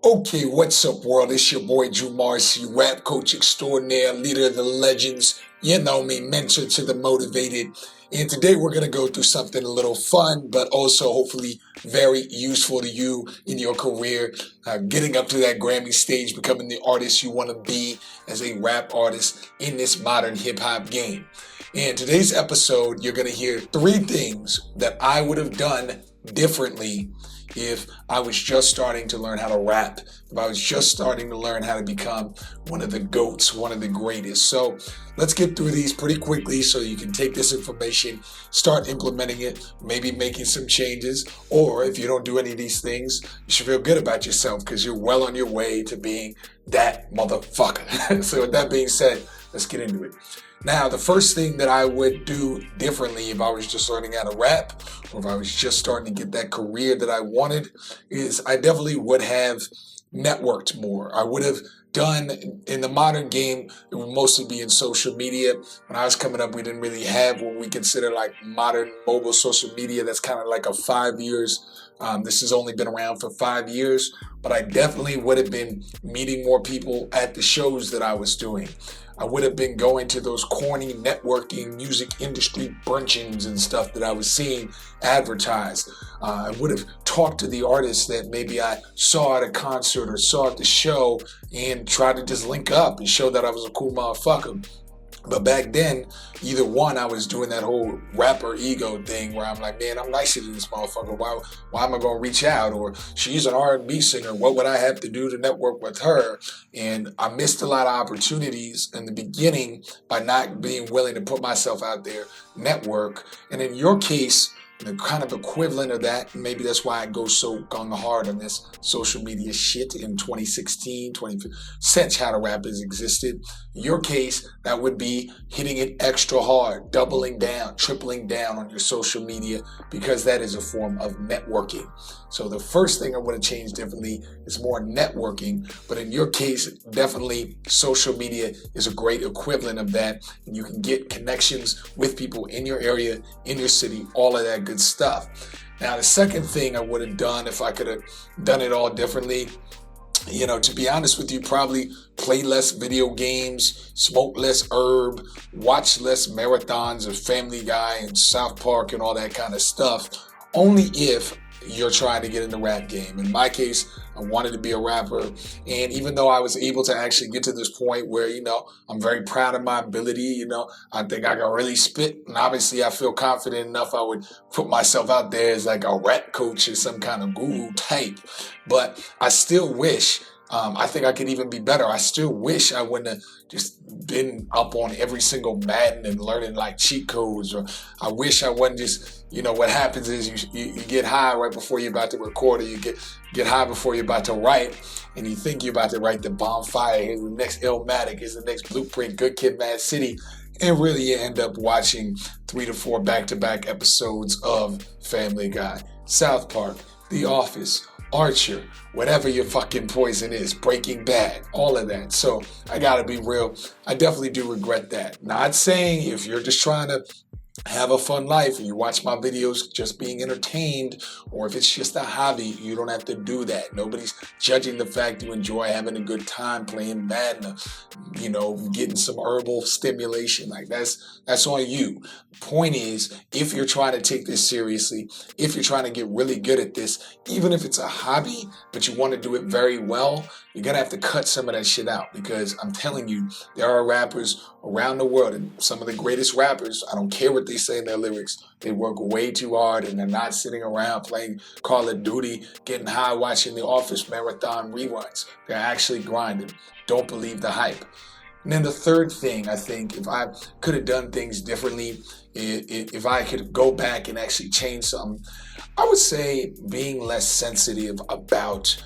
Okay, what's up, world? It's your boy Drew Marcy, rap coach extraordinaire, leader of the legends. You know me, mentor to the motivated. And today we're going to go through something a little fun, but also hopefully very useful to you in your career, getting up to that Grammy stage, becoming the artist you want to be as a rap artist in this modern hip hop game. In today's episode, you're going to hear three things that I would have done differently if I was just starting to learn how to rap, if I was just starting to learn how to become one of the GOATs, one of the greatest. So let's get through these pretty quickly so you can take this information, start implementing it, maybe making some changes, or if you don't do any of these things, you should feel good about yourself because you're well on your way to being that motherfucker. So with that being said, let's get into it. Now, the first thing that I would do differently if I was just learning how to rap, or if I was just starting to get that career that I wanted, is I definitely would have networked more. I would have done, in the modern game, it would mostly be in social media. When I was coming up, we didn't really have what we consider like modern mobile social media. That's kind of like a 5 years. This has only been around for 5 years, but I definitely would have been meeting more people at the shows that I was doing. I would have been going to those corny networking music industry brunchings and stuff that I was seeing advertised. I would have talked to the artists that maybe I saw at a concert or saw at the show and tried to just link up and show that I was a cool motherfucker. But back then, either one, I was doing that whole rapper ego thing where I'm like, man, I'm nicer than this motherfucker. Why am I going to reach out? Or she's an R&B singer. What would I have to do to network with her? And I missed a lot of opportunities in the beginning by not being willing to put myself out there, network. And in your case, the kind of equivalent of that, maybe that's why I go so gung hard on this social media shit in 2016, since How to Rap has existed. In your case, that would be hitting it extra hard, doubling down, tripling down on your social media, because that is a form of networking. So the first thing I would have changed differently is more networking, but in your case, definitely social media is a great equivalent of that. And you can get connections with people in your area, in your city, all of that good stuff. Now, the second thing I would have done if I could have done it all differently, to be honest with you, probably play less video games, smoke less herb, watch less marathons of Family Guy and South Park and all that kind of stuff, only if you're trying to get in the rap game. In my case, I wanted to be a rapper, and even though I was able to actually get to this point where, I'm very proud of my ability, I think I can really spit, and obviously I feel confident enough I would put myself out there as like a rap coach or some kind of guru type, but I still wish, I think I could even be better. I still wish I wouldn't have just been up on every single Madden and learning like cheat codes, or I wish I wasn't just, what happens is you get high right before you're about to record, or you get high before you're about to write, and you think you're about to write the Bonfire, here's the next Illmatic, here's the next Blueprint, Good Kid, Mad City, and really you end up watching 3 to 4 back-to-back episodes of Family Guy, South Park, The Office, Archer, whatever your fucking poison is, Breaking Bad, all of that. So I gotta be real, I definitely do regret that. Not saying if you're just trying to have a fun life and you watch my videos just being entertained, or if it's just a hobby, you don't have to do that. Nobody's judging the fact you enjoy having a good time playing Madden, getting some herbal stimulation. Like that's on you. Point is, if you're trying to take this seriously, if you're trying to get really good at this, even if it's a hobby, but you want to do it very well, you're gonna have to cut some of that shit out, because I'm telling you, there are rappers around the world, and some of the greatest rappers, I don't care what they say in their lyrics, they work way too hard and they're not sitting around playing Call of Duty, getting high, watching the Office marathon reruns. They're actually grinding. Don't believe the hype. And then the third thing, I think, if I could have done things differently, if I could go back and actually change something, I would say being less sensitive about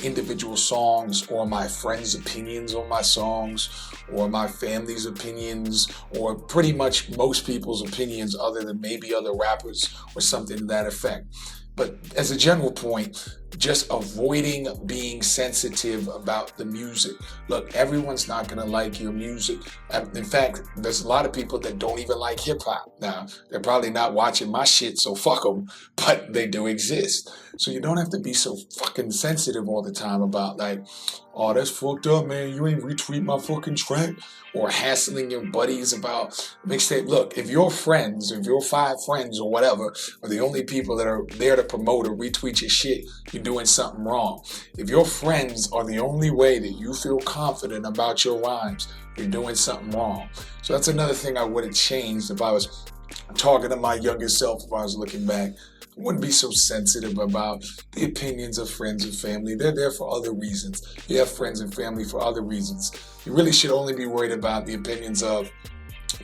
individual songs, or my friends' opinions on my songs, or my family's opinions, or pretty much most people's opinions other than maybe other rappers or something to that effect. But as a general point, just avoiding being sensitive about the music. Look, everyone's not going to like your music. In fact, there's a lot of people that don't even like hip hop. Now, they're probably not watching my shit, so fuck them, but they do exist. So you don't have to be so fucking sensitive all the time about like, oh, that's fucked up, man. You ain't retweet my fucking track. Or hassling your buddies about mixtape. Look, if your friends, if your 5 friends or whatever, are the only people that are there to promote or retweet your shit, you're doing something wrong. If your friends are the only way that you feel confident about your rhymes, you're doing something wrong. So that's another thing I would have changed if I was talking to my younger self, if I was looking back. I wouldn't be so sensitive about the opinions of friends and family. They're there for other reasons. You have friends and family for other reasons. You really should only be worried about the opinions of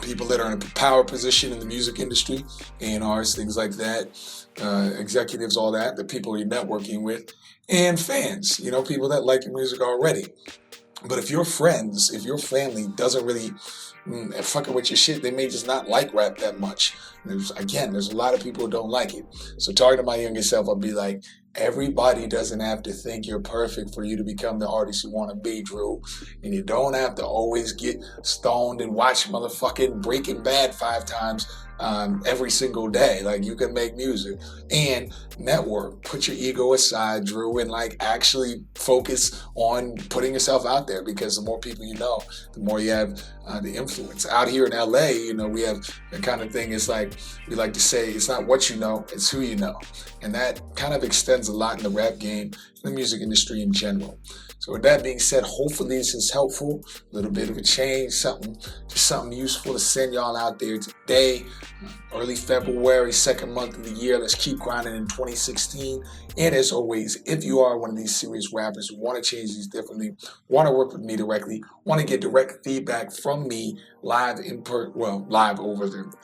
people that are in a power position in the music industry, A&Rs, things like that, executives, all that, the people you're networking with, and fans, people that like your music already. But if your friends, if your family doesn't really fucking with your shit, they may just not like rap that much. There's a lot of people who don't like it. So talking to my younger self, I'll be like, everybody doesn't have to think you're perfect for you to become the artist you want to be, Drew. And you don't have to always get stoned and watch motherfucking Breaking Bad 5 times every single day. Like, you can make music and network. Put your ego aside, Drew, and like actually focus on putting yourself out there, because the more people you know, the more you have the influence. Out here in LA, we have the kind of thing, it's like, we like to say, it's not what you know, it's who you know. And that kind of extends a lot in the rap game, in the music industry in general. So with that being said, hopefully this is helpful. A little bit of a change, something useful to send y'all out there today. Early February, 2nd month of the year. Let's keep grinding in 2016. And as always, if you are one of these serious rappers who want to change these differently, want to work with me directly, want to get direct feedback from me live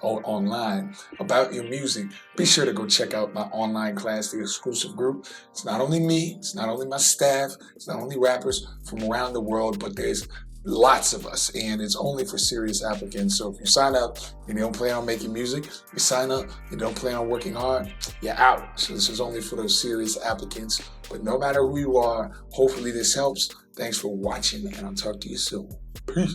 online about your music, be sure to go check out my online class, the exclusive group. It's not only me, it's not only my staff, it's not only rappers from around the world, but there's lots of us, and it's only for serious applicants. So if you sign up and you don't plan on making music, you sign up, you don't plan on working hard, you're out. So this is only for those serious applicants. But no matter who you are, hopefully this helps. Thanks for watching, and I'll talk to you soon. Peace.